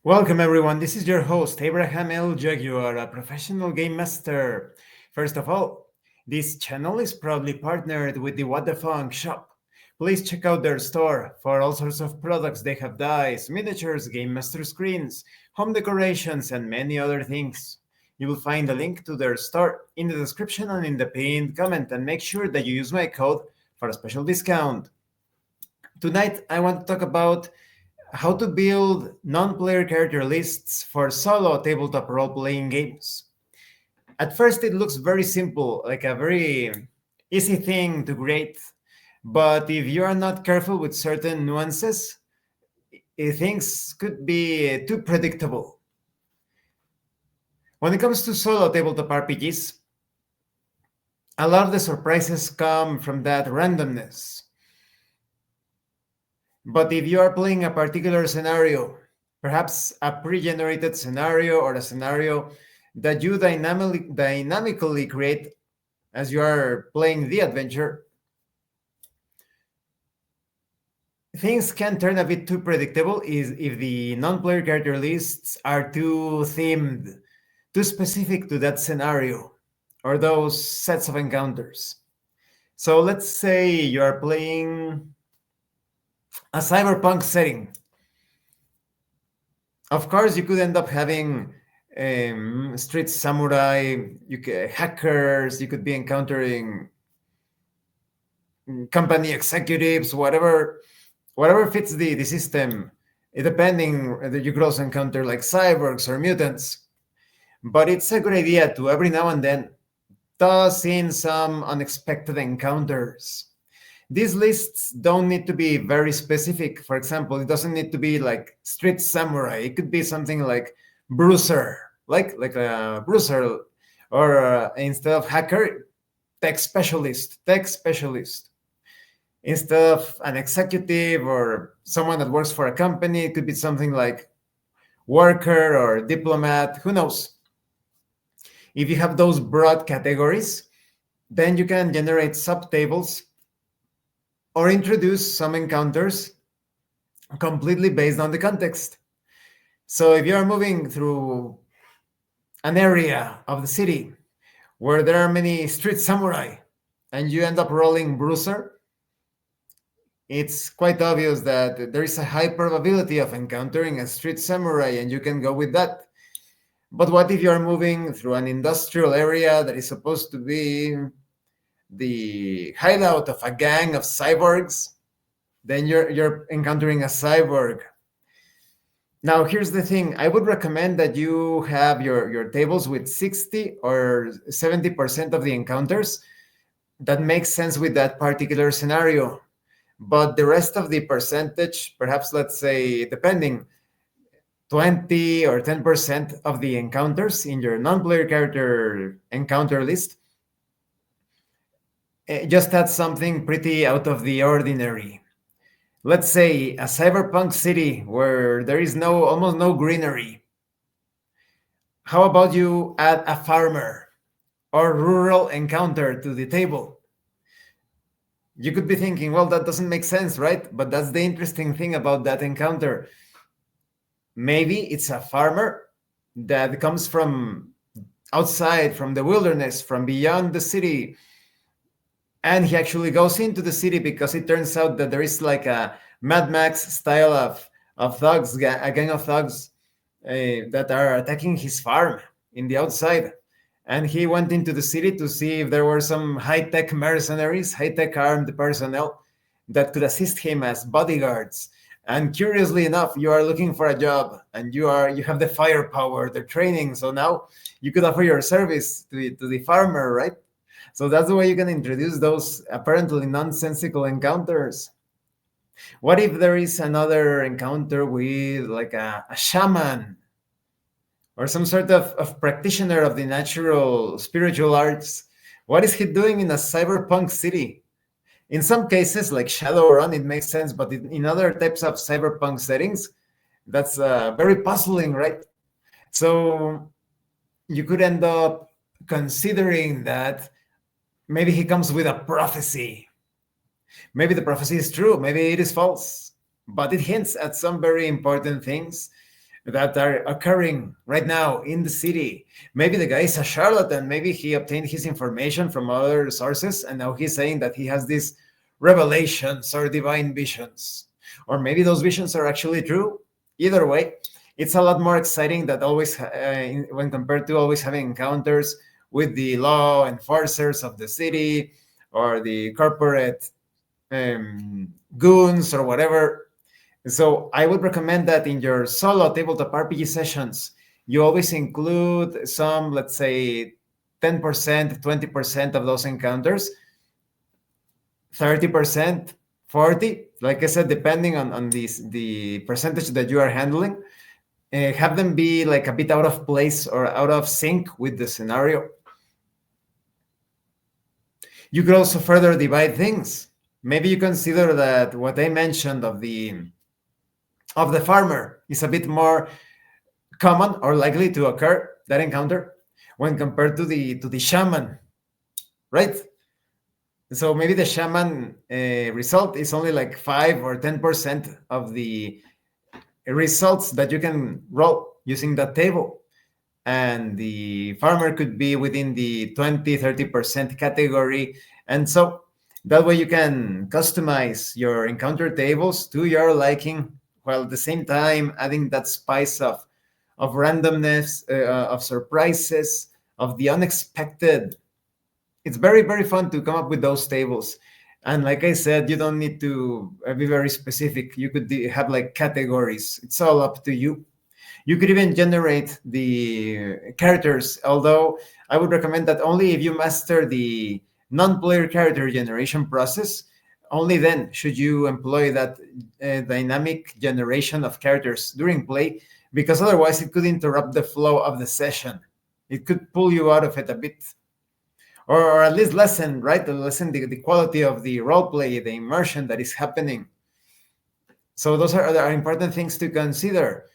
Welcome everyone, this is your host Abraham L. Jaguar, a professional game master. First of all, this channel is proudly partnered with the What the Funk shop. Please check out their store for all sorts of products. They have dice, miniatures, game master screens, home decorations, and many other things. You will find a link to their store in the description and in the pinned comment, and make sure that you use my code for a special discount. Tonight, I want to talk about how to build non-player character lists for solo tabletop role-playing games. At first, it looks very simple, like a very easy thing to create. But if you are not careful with certain nuances, things could be too predictable. When it comes to solo tabletop RPGs, a lot of the surprises come from that randomness. But if you are playing a particular scenario, perhaps a pre-generated scenario or a scenario that you dynamically create as you are playing the adventure, things can turn a bit too predictable if the non-player character lists are too themed, too specific to that scenario or those sets of encounters. So let's say you are playing a cyberpunk setting. Of course, you could end up having street samurai, hackers, you could be encountering company executives, whatever fits the system, depending that you could also encounter like cyborgs or mutants. But it's a good idea to every now and then toss in some unexpected encounters. These lists don't need to be very specific. For example, it doesn't need to be like street samurai. It could be something like bruiser, like a bruiser, or instead of hacker, tech specialist. Instead of an executive or someone that works for a company, it could be something like worker or diplomat, who knows? If you have those broad categories, then you can generate subtables or introduce some encounters completely based on the context. So if you're moving through an area of the city where there are many street samurai and you end up rolling bruiser, it's quite obvious that there is a high probability of encountering a street samurai, and you can go with that. But what if you're moving through an industrial area that is supposed to be the hideout of a gang of cyborgs? Then you're encountering a cyborg. Now, here's the thing. I would recommend that you have your tables with 60 or 70% of the encounters that makes sense with that particular scenario. But the rest of the percentage, perhaps let's say, depending, 20 or 10% of the encounters in your non-player character encounter list, just add something pretty out of the ordinary. Let's say a cyberpunk city where there is almost no greenery. How about you add a farmer or rural encounter to the table? You could be thinking, well, that doesn't make sense, right? But that's the interesting thing about that encounter. Maybe it's a farmer that comes from outside, from the wilderness, from beyond the city, and he actually goes into the city because it turns out that there is like a Mad Max style of thugs, a gang of thugs that are attacking his farm in the outside. And he went into the city to see if there were some high-tech mercenaries, high-tech armed personnel that could assist him as bodyguards. And curiously enough, you are looking for a job, and you have the firepower, the training. So now you could offer your service to the farmer, right? So that's the way you can introduce those apparently nonsensical encounters. What if there is another encounter with like a shaman or some sort of practitioner of the natural spiritual arts? What is he doing in a cyberpunk city? In some cases, like Shadowrun, it makes sense, but in other types of cyberpunk settings, that's very puzzling, right? So you could end up considering that maybe he comes with a prophecy. Maybe the prophecy is true, maybe it is false, but it hints at some very important things. that are occurring right now in the city. Maybe the guy is a charlatan. Maybe he obtained his information from other sources and now he's saying that he has these revelations or divine visions. Or maybe those visions are actually true. Either way, it's a lot more exciting that always, when compared to always having encounters with the law enforcers of the city or the corporate goons or whatever. So I would recommend that in your solo tabletop RPG sessions, you always include some, let's say, 10%, 20% of those encounters, 30%, 40, like I said, depending on the percentage that you are handling. Have them be like a bit out of place or out of sync with the scenario. You could also further divide things. Maybe you consider that what I mentioned of the farmer is a bit more common or likely to occur, that encounter, when compared to the shaman, right? So maybe the shaman result is only like 5 or 10% of the results that you can roll using that table. And the farmer could be within the 20-30% category. And so that way you can customize your encounter tables to your liking, while at the same time adding that spice of randomness, of surprises, of the unexpected. It's very, very fun to come up with those tables. And like I said, you don't need to be very specific. You could have like categories. It's all up to you. You could even generate the characters, although I would recommend that only if you master the non-player character generation process, only then should you employ that dynamic generation of characters during play, because otherwise it could interrupt the flow of the session. It could pull you out of it a bit, or at least lessen, right? Lessen the quality of the role play, the immersion that is happening. So those are important things to consider.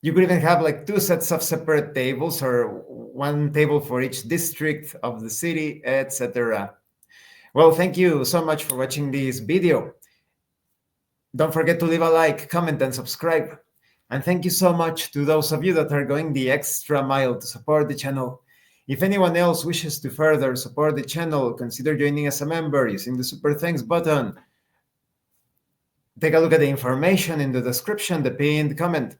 You could even have like 2 sets of separate tables or 1 table for each district of the city, etc. Well, thank you so much for watching this video. Don't forget to leave a like, comment, and subscribe. And thank you so much to those of you that are going the extra mile to support the channel. If anyone else wishes to further support the channel, consider joining as a member using the Super Thanks button. Take a look at the information in the description, the pinned comment.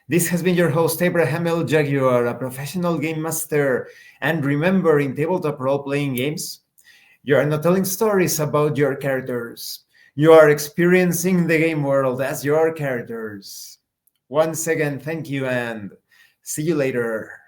This has been your host, Abraham L. Jaguar, a professional game master. And remember, in tabletop role-playing games, you are not telling stories about your characters. You are experiencing the game world as your characters. Once again, thank you and see you later.